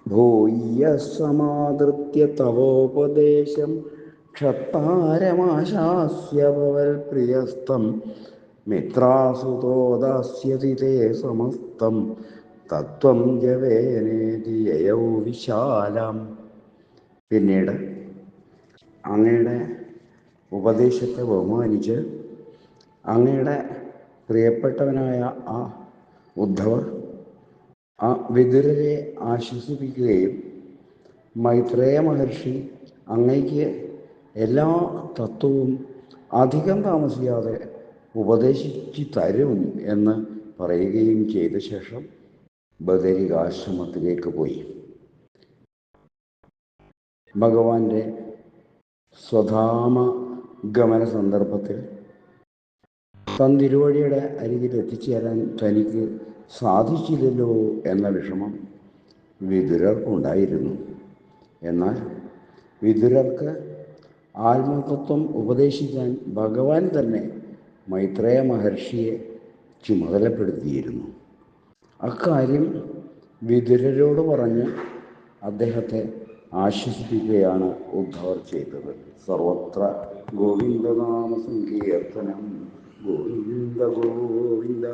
ഭൂയസമാദൃത്യ തവോപദേശം ക്ഷത്താരമാശാസ്യ ഭവൽപ്രിയസ്തം മിത്രാസുതോ ദാസ്യതി തേ സമസ്തം തത്വം ജവേനേതി യയൗ വിശാലം. പിന്നീട് അങ്ങയുടെ ഉപദേശത്തെ ബഹുമാനിച്ച് അങ്ങയുടെ പ്രിയപ്പെട്ടവനായ ആ ഉദ്ധവർ ആ വിതുരരെ ആശ്വസിപ്പിക്കുകയും മൈത്രേയ മഹർഷി അങ്ങയ്ക്ക് എല്ലാ തത്വവും അധികം താമസിയാതെ ഉപദേശിച്ചു തരും എന്ന് പറയുകയും ചെയ്ത ശേഷം ബദരികാശ്രമത്തിലേക്ക് പോയി. ഭഗവാന്റെ സ്വധാമ ഗമന സന്ദർഭത്തിൽ തിരുവഴിയുടെ അരികിൽ എത്തിച്ചേരാൻ തനിക്ക് സാധിച്ചില്ലല്ലോ എന്ന വിഷമം വിതുരർക്കുണ്ടായിരുന്നു. എന്നാൽ വിതുരർക്ക് ആത്മതത്വം ഉപദേശിക്കാൻ ഭഗവാൻ തന്നെ മൈത്രേയ മഹർഷിയെ ചുമതലപ്പെടുത്തിയിരുന്നു. അക്കാര്യം വിതുരരോട് പറഞ്ഞ് അദ്ദേഹത്തെ ആശ്വസിപ്പിക്കുകയാണ് ഉദ്ധവർ ചെയ്തത്. സർവത്ര ഗോവിന്ദനാമ സങ്കീർത്തനം. ഗോവിന്ദ ഗോവിന്ദ.